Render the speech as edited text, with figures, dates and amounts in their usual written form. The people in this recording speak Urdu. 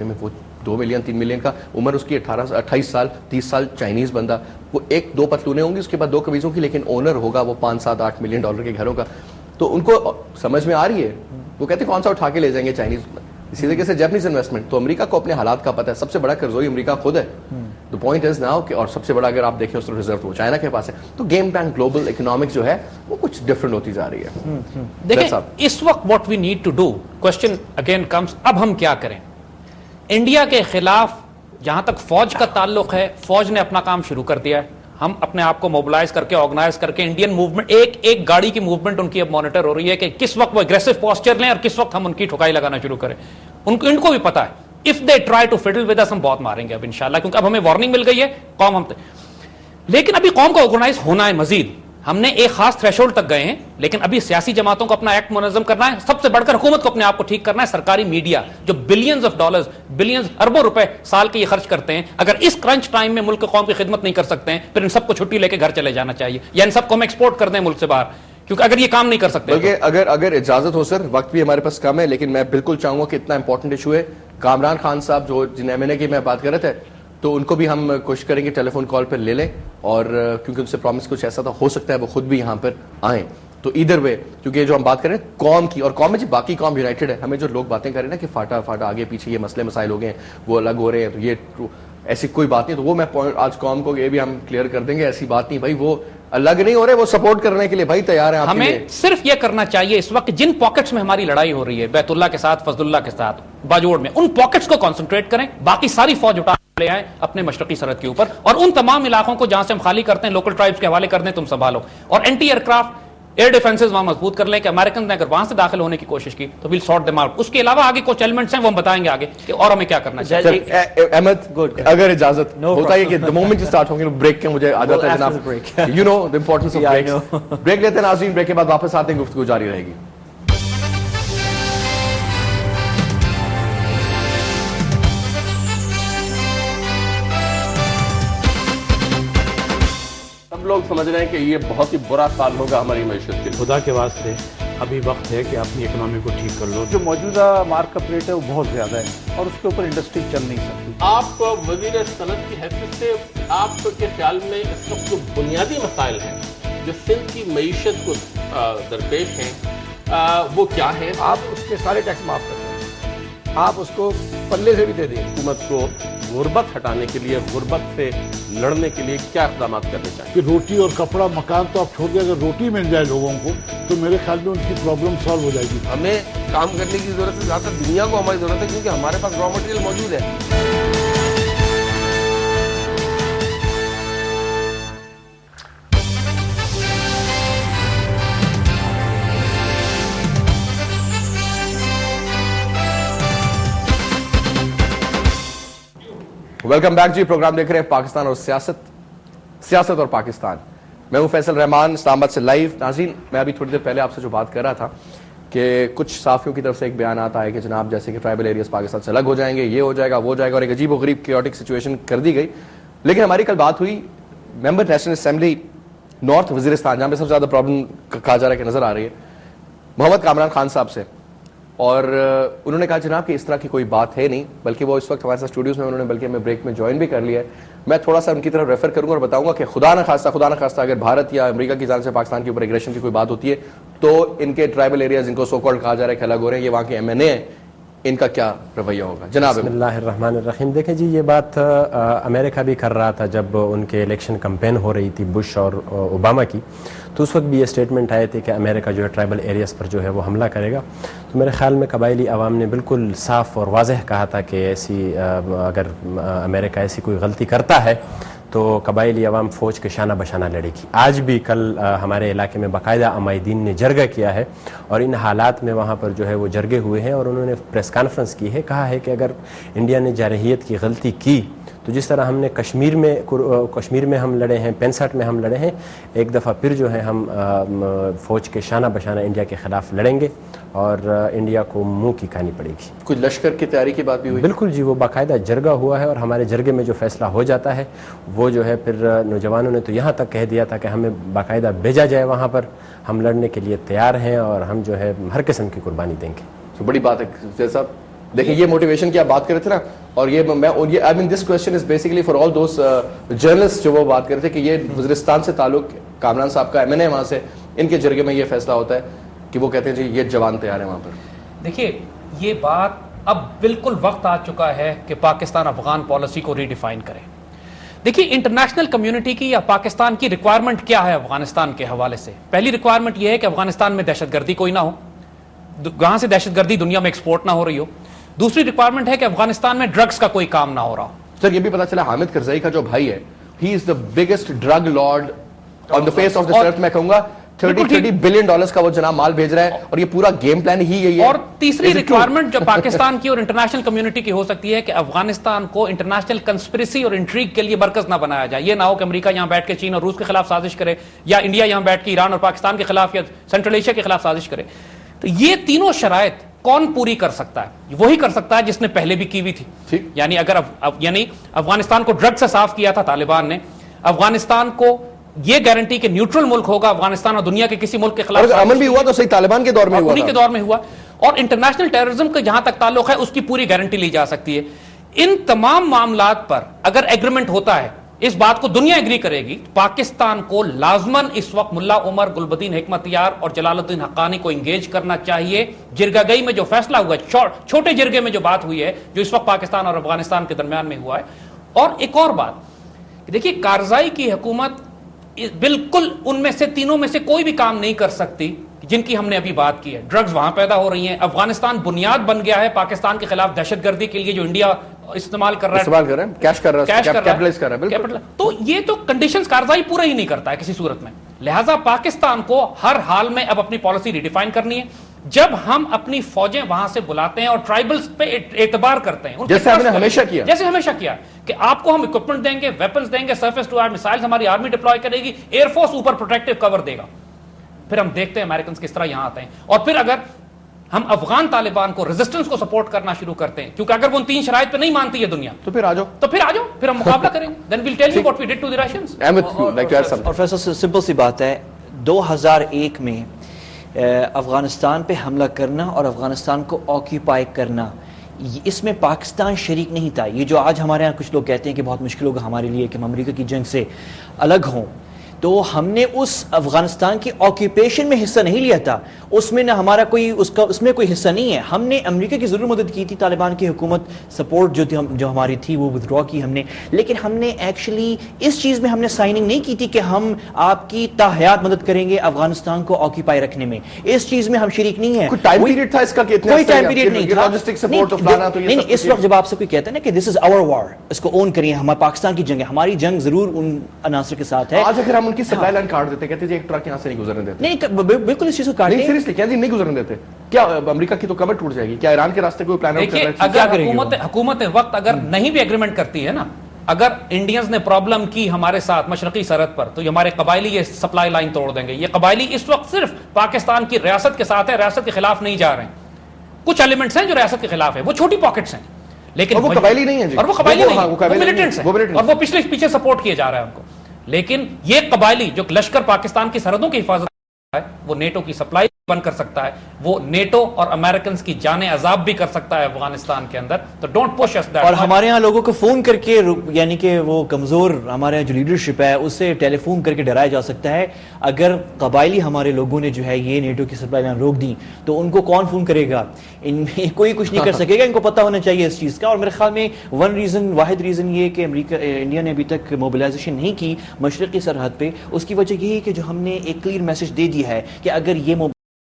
میں وہ 2 ملین 3 ملین کا عمر اس کی 28 سال 30 سال چائنیز بندہ، وہ 1-2 پتلونیں ہوں گی، اس کے بعد 2 قمیضوں کی، لیکن اونر ہوگا وہ 5-7-8 ملین ڈالر کے گھروں کا. تو ان کو سمجھ میں آ رہی ہے، وہ کہتے ہیں کون سا اٹھا کے لے جائیں گے چائنیز. اسی طریقے سے جیپنیز انویسٹمنٹ، تو امریکہ کو اپنے حالات کا پتہ ہے، سب سے بڑا قرضوئی امریکہ خود ہے. تو پوائنٹ از ناؤ کہ اور سب سے بڑا اگر آپ دیکھیں اس طرح ریزرو وہ چائنا کے پاس ہے. تو گیم پلان گلوبل اکنامکس جو ہے وہ کچھ ڈفرنٹ ہوتی جا رہی ہے. دیکھیں اس وقت what we need to do, question again comes, اب ہم کیا کریں؟ انڈیا کے خلاف جہاں تک فوج کا تعلق ہے، فوج نے اپنا کام شروع کر دیا ہے. ہم اپنے آپ کو موبلائز کر کے آرگنائز کر کے انڈین موومنٹ، ایک گاڑی کی موومنٹ ان کی اب مانیٹر ہو رہی ہے کہ کس وقت وہ اگریسو پوسچر لیں اور کس وقت ہم ان کی ٹھکائی لگانا شروع کریں. ان کو بھی پتا ہے if they try to fiddle with us ہم بہت ماریں گے اب انشاءاللہ، کیونکہ اب ہمیں وارننگ مل گئی ہے قوم لیکن ابھی قوم کو آرگنائز ہونا ہے مزید. ہم نے ایک خاص تھریشولڈ تک گئے ہیں، لیکن ابھی سیاسی جماعتوں کو اپنا ایکٹ منظم کرنا ہے، سب سے بڑھ کر حکومت کو اپنے آپ کو ٹھیک کرنا ہے. سرکاری میڈیا جو بلینز آف ڈالرز، بلینز اربوں روپے سال کے یہ خرچ کرتے ہیں، اگر اس کرنچ ٹائم میں ملک قوم کی خدمت نہیں کر سکتے ہیں، پھر ان سب کو چھٹی لے کے گھر چلے جانا چاہیے، یا ان سب کو ہم ایکسپورٹ کر دیں ملک سے باہر، کیونکہ اگر یہ کام نہیں کر سکتے. بلکہ اگر اجازت ہو سر، وقت بھی ہمارے پاس کم ہے، لیکن میں بالکل چاہوں گا کہ اتنا امپورٹنٹ ایشو ہے. کامران خان صاحب جو جن ایم این اے کی میں بات کر رہے تھے، تو ان کو بھی ہم کوشش کریں گے ٹیلی فون کال پر لے لیں، اور کیونکہ ان سے پرومس کچھ ایسا تو ہو سکتا ہے وہ خود بھی یہاں پر آئیں. تو ادھر وے، کیونکہ جو ہم بات کریں قوم کی، اور قوم میں جو باقی قوم یونائٹڈ ہے، ہمیں جو لوگ باتیں کر رہے ہیں نا کہ فاٹا آگے پیچھے یہ مسئلے مسائل ہو گئے ہیں، وہ الگ ہو رہے ہیں، تو یہ ایسی کوئی بات نہیں. تو وہ میں آج قوم کو یہ بھی ہم کلیئر کر دیں گے، ایسی بات نہیں بھائی، وہ الگ نہیں ہو رہے، وہ سپورٹ کرنے کے لیے بھائی تیار ہیں. ہمیں صرف یہ کرنا چاہیے اس وقت جن پاکٹس میں ہماری لڑائی ہو رہی ہے، بیت اللہ کے ساتھ، فضل اللہ کے ساتھ، باجوڑ میں، ان پاکٹس کو کنسنٹریٹ کریں، باقی ساری فوج اٹھا لے آئیں اپنے مشرقی سرحد کے اوپر، اور ان تمام علاقوں کو جہاں سے ہم خالی کرتے ہیں لوکل ٹرائبس کے حوالے کر دیں، تم سنبھالو. اور اینٹی ایئر کرافٹ ایئر ڈیفنسز وہاں مضبوط کر لیں کہ امریکن نے اگر وہاں سے داخل ہونے کی کوشش کی تو ویل سارٹ دیم آؤٹ. اس کے علاوہ آگے کچھ ایلیمنٹس ہیں وہ ہم بتائیں گے آگے کہ اور ہمیں کیا کرنا چاہیے. احمد اگر اجازت ہوتا ہے کہ the moment you start ہوگی بریک کے مجھے آ جاتا ہے جناب، you know the importance of breaks. Break لیتے ہیں ناظرین، بریک کے بعد واپس آتے ہیں، گفتگو جاری رہے گی. لوگ سمجھ رہے ہیں کہ یہ بہت ہی برا سال ہوگا ہماری معیشت کے لیے. خدا کے واسطے ابھی وقت ہے کہ اپنی اکنامی کو ٹھیک کر لو. جو موجودہ مارک اپ ریٹ ہے وہ بہت زیادہ ہے اور اس کے اوپر انڈسٹری چل نہیں سکتی. آپ وزیر صنعت کی حیثیت سے آپ کے خیال میں اس وقت جو بنیادی مسائل ہیں جو سندھ کی معیشت کو درپیش ہیں وہ کیا ہیں؟ آپ اس کے سارے ٹیکس معاف کر دیں، آپ اس کو پلے سے بھی دے دیں. حکومت کو غربت ہٹانے کے لیے، غربت سے لڑنے کے لیے کیا اقدامات کرنے چاہیے؟ کہ روٹی اور کپڑا مکان تو آپ چھوڑ دیں، اگر روٹی مل جائے لوگوں کو تو میرے خیال میں ان کی پرابلم سالو ہو جائے گی. ہمیں کام کرنے کی ضرورت ہے، زیادہ دنیا کو ہماری ضرورت ہے، کیونکہ ہمارے پاس را مٹیریل موجود ہے. ویلکم بیک جی، پروگرام دیکھ رہے ہیں پاکستان اور سیاست اور پاکستان. میں ہوں فیصل رحمان، اسلام آباد سے لائیو. ناظرین، میں ابھی تھوڑی دیر پہلے آپ سے جو بات کر رہا تھا کہ کچھ صحافیوں کی طرف سے ایک بیان آتا ہے کہ جناب جیسے کہ ٹرائبل ایریاز پاکستان سے الگ ہو جائیں گے، یہ ہو جائے گا، وہ ہو جائے گا، اور ایک عجیب و غریب کیوٹک سچویشن کر دی گئی. لیکن ہماری کل بات ہوئی ممبر نیشنل اسمبلی نارتھ وزیرستان، جہاں پہ سب سے زیادہ پرابلم کہا جا رہا ہے کہ نظر آ رہی ہے، محمد کامران خان صاحب سے. اور انہوں نے کہا جناب کہ اس طرح کی کوئی بات ہے نہیں، بلکہ وہ اس وقت ہمارے ساتھ اسٹوڈیوز میں، انہوں نے بلکہ ہمیں بریک میں جوائن بھی کر لیا ہے. میں تھوڑا سا ان کی طرف ریفر کروں گا اور بتاؤں گا کہ خدا نہ خواستہ اگر بھارت یا امریکہ کی جانب سے پاکستان کے اوپر ایگریشن کی کوئی بات ہوتی ہے تو ان کے ٹرائبل ایریاز، جن کو سو کالڈ کہا جا رہا ہے کہ الگ ہو رہے ہیں، یہ وہاں کے ایم این اے ہیں، ان کا کیا رویہ ہوگا؟ جناب. بسم اللہ الرحمن الرحیم. دیکھیں جی، یہ بات امریکہ بھی کر رہا تھا جب ان کے الیکشن کمپین ہو رہی تھی بش اور اوباما کی، تو اس وقت بھی یہ اسٹیٹمنٹ آئے تھے کہ امریکہ جو ہے ٹرائبل ایریاز پر جو ہے وہ حملہ کرے گا. تو میرے خیال میں قبائلی عوام نے بالکل صاف اور واضح کہا تھا کہ ایسی اگر امریکہ ایسی کوئی غلطی کرتا ہے تو قبائلی عوام فوج کے شانہ بشانہ لڑے گی. آج بھی کل ہمارے علاقے میں باقاعدہ عمائدین نے جرگہ کیا ہے اور ان حالات میں وہاں پر جو ہے وہ جرگے ہوئے ہیں، اور انہوں نے پریس کانفرنس کی ہے، کہا ہے کہ اگر انڈیا نے جارحیت کی غلطی کی تو جس طرح ہم نے کشمیر میں ہم لڑے ہیں، 65 میں ہم لڑے ہیں، ایک دفعہ پھر جو ہے ہم فوج کے شانہ بشانہ انڈیا کے خلاف لڑیں گے اور انڈیا کو منہ کی کھانی پڑے گی. کچھ لشکر کی تیاری کی بات بھی ہوئی؟ بالکل جی، وہ باقاعدہ جرگہ ہوا ہے، اور ہمارے جرگے میں جو فیصلہ ہو جاتا ہے وہ جو ہے پھر نوجوانوں نے تو یہاں تک کہہ دیا تھا کہ ہمیں باقاعدہ بھیجا جائے وہاں پر، ہم لڑنے کے لیے تیار ہیں اور ہم جو ہے ہر قسم کی قربانی دیں گے. تو بڑی بات ہے. جیسا دیکھیں یہ موٹیویشن کی آپ بات کر رہے تھے نا, اور یہ I mean this question is basically for all those journalist جو وہ بات کر رہے تھے کہ یہ وزیرستان سے تعلق کامران صاحب کا MNA وہاں سے, ان کے جرگے میں یہ فیصلہ ہوتا ہے کہ وہ کہتے ہیں جی یہ جوان تیار ہے وہاں پر. دیکھیے یہ بات اب بالکل وقت آ چکا ہے کہ پاکستان افغان پالیسی کو ریڈیفائن کرے. دیکھیے انٹرنیشنل کمیونٹی کی یا پاکستان کی ریکوائرمنٹ کیا ہے افغانستان کے حوالے سے؟ پہلی ریکوائرمنٹ یہ ہے کہ افغانستان میں دہشت گردی کوئی نہ ہو, وہاں سے دہشت گردی دنیا میں ایکسپورٹ نہ ہو رہی ہو. دوسری ریکوائرمنٹ ہے کہ افغانستان میں ڈرگز کا کوئی کام نہ ہو رہا ہو. سر یہ بھی پتا چلا حامد کرزئی کا جو بھائی ہے, he is the biggest drug lord on the face of this earth. میں کہوں گا $30 بلین کا وہ جناب مال بھیج رہا ہے, اور یہ پورا گیم پلان ہی یہی ہے. اور تیسری ریکوائرمنٹ جو پاکستان کی اور انٹرنیشنل کمیونٹی کی ہو سکتی ہے کہ افغانستان کو انٹرنیشنل کنسپریسی اور انٹریگ کے لیے مرکز نہ بنایا جائے. یہ نہ ہو کہ امریکہ یہاں بیٹھ کے چین اور روس کے خلاف سازش کرے, یا انڈیا یہاں بیٹھ کے ایران اور پاکستان کے خلاف یا سینٹرل ایشیا کے خلاف سازش کرے. تو یہ تینوں شرائط کون پوری کر سکتا ہے؟ وہی کر سکتا ہے جس نے پہلے بھی کی ہوئی تھی. یعنی اگر یعنی افغانستان کو ڈرگ سے صاف کیا تھا طالبان نے, افغانستان کو یہ گارنٹی کہ نیوٹرل ملک ہوگا افغانستان اور دنیا کے کسی ملک کے خلاف, عمل بھی ہوا تو صحیح طالبان کے دور میں ہوا, انہی کے دور میں ہوا. اور انٹرنیشنل ٹیررزم کا جہاں تک تعلق ہے اس کی پوری گارنٹی لی جا سکتی ہے. ان تمام معاملات پر اگر ایگریمنٹ ہوتا ہے, اس بات کو دنیا ایگری کرے گی, پاکستان کو لازماً اس وقت ملا عمر, گلبدین حکمت یار اور جلال الدین حقانی کو انگیج کرنا چاہیے. جرگہ گئی میں جو فیصلہ ہوا ہے, چھوٹے جرگے میں جو بات ہوئی ہے, جو اس وقت پاکستان اور افغانستان کے درمیان میں ہوا ہے. اور ایک اور بات دیکھیے, کارزائی کی حکومت بالکل ان میں سے تینوں میں سے کوئی بھی کام نہیں کر سکتی جن کی ہم نے ابھی بات کی ہے. ڈرگز وہاں پیدا ہو رہی ہیں, افغانستان بنیاد بن گیا ہے پاکستان کے خلاف دہشت گردی کے لیے جو انڈیا استعمال کر رہا ہے, کیش کر رہا ہے. تو یہ تو کنڈیشنز کارزائی پورا ہی نہیں کرتا ہے کسی صورت میں. لہٰذا پاکستان کو ہر حال میں اب اپنی پالیسی ریڈیفائن کرنی ہے. جب ہم اپنی فوجیں وہاں سے بلاتے ہیں اور ٹرائبلز پہ اعتبار کرتے ہیں, جیسے ہمیشہ کیا کہ آپ کو ہم اکوپمنٹ دیں گے, ویپنز دیں گے, سرفیس ٹو ایئر میسائلز ہماری آرمی ڈپلوائے کرے گی, ایئر فورس اوپر پروٹیکٹیو کور دے گا. پھر ہم دیکھتے ہیں امریکنز کس طرح یہاں آتے ہیں. اور پھر اگر ہم افغان طالبان کو ریزسٹنس کو سپورٹ کرنا شروع کرتے ہیں, کیونکہ اگر وہ ان تین شرائط پہ نہیں مانتی ہے دنیا, تو پھر آ جاؤ, پھر ہم مقابلہ کریں گے. Then we'll tell you what we did to the Russians. اور فیصل سمپل سی بات ہے, 2001 میں افغانستان پہ حملہ کرنا اور افغانستان کو آکیوپائی کرنا, اس میں پاکستان شریک نہیں تھا. یہ جو آج ہمارے یہاں کچھ لوگ کہتے ہیں کہ بہت مشکل ہوگا ہمارے لیے کہ ہم امریکہ کی جنگ سے الگ ہوں, تو ہم نے اس افغانستان کی آکیوپیشن میں حصہ نہیں لیا تھا. اس میں نہ ہمارا کوئی اس میں کوئی حصہ نہیں ہے. ہم نے امریکہ کی ضرور مدد کی تھی, طالبان کی حکومت سپورٹ جو ہماری تھی وہ ودرا کی ہم نے, لیکن ہم نے ایکچولی اس چیز میں ہم نے سائننگ نہیں کی تھی کہ ہم آپ کی تاحیات مدد کریں گے افغانستان کو آکیوپائی رکھنے میں. اس چیز میں ہم شریک نہیں ہیں. کوئی ٹائم پیریڈ تھا اس کا کہ کوئی ٹائم پیریڈ نہیں تھا. نہیں, اس وقت جب آپ سے کوئی کہتا ہے نا کہ دس از آور وار, اس کو اون کریے, ہمارا پاکستان کی جنگ ہے, ہماری جنگ ضرور ان عناصر کے ساتھ ہے. آج اگر ہم ان کی سپلائی لائن کاٹ دیتے, کہتے ہیں ایک ٹرک یہاں سے نہیں گزرنے دیتے. نہیں, بالکل اس چیز کو کاٹیں. نہیں گزرنے دیتے. کیا امریکہ کی تو کمر ٹوٹ جائے گی؟ کیا ایران کے راستے کوئی پلان کر رہا ہے؟ حکومت وقت اگر نہیں بھی ایگریمنٹ کرتی ہے نا, اگر انڈینز نے پرابلم کی ہمارے ساتھ مشرقی سرحد پر, تو ہمارے قبائلی یہ سپلائی لائن توڑ دیں گے. یہ قبائلی اس وقت صرف پاکستان کی ریاست کے ساتھ ہے, ریاست کے خلاف نہیں جا رہے ہیں. کچھ ایلیمنٹس ہیں جو ریاست کے خلاف ہے, وہ چھوٹی پاکٹس ہیں, لیکن وہ قبائلی نہیں ہے, اور وہ قبائلی نہیں, وہ ملیٹنٹس ہیں, اور وہ پیچھے سپورٹ کیا جا رہا ہے ان کو. لیکن یہ قبائلی جو لشکر پاکستان کی سرحدوں کی حفاظت ہے, وہ نیٹو کی سپلائی بند کر سکتا ہے, وہ نیٹو اور امریکنز کی جانیں عذاب بھی کر سکتا ہے افغانستان کے اندر. تو ڈونٹ پش اس دیٹ. اور ہمارے ہاں لوگوں کو فون کر کے, یعنی کہ وہ کمزور ہمارے جو لیڈرشپ ہے اسے ٹیلی فون کر کے ڈرایا جا سکتا ہے. اگر قبائلی ہمارے لوگوں نے جو ہے یہ نیٹو کی سپلائی لائن روک دی تو ان کو کون فون کرے گا؟ ان میں کوئی کچھ نہیں کر سکے گا. ان کو پتہ ہونا چاہیے اس چیز کا. اور میرے خیال میں واحد ریزن یہ کہ انڈیا نے ابھی تک موبلائزیشن نہیں کی مشرقی سرحد پہ, اس کی وجہ یہی ہے کہ جو ہم نے ایک کلیئر میسج دے دیا ہے کہ اگر یہ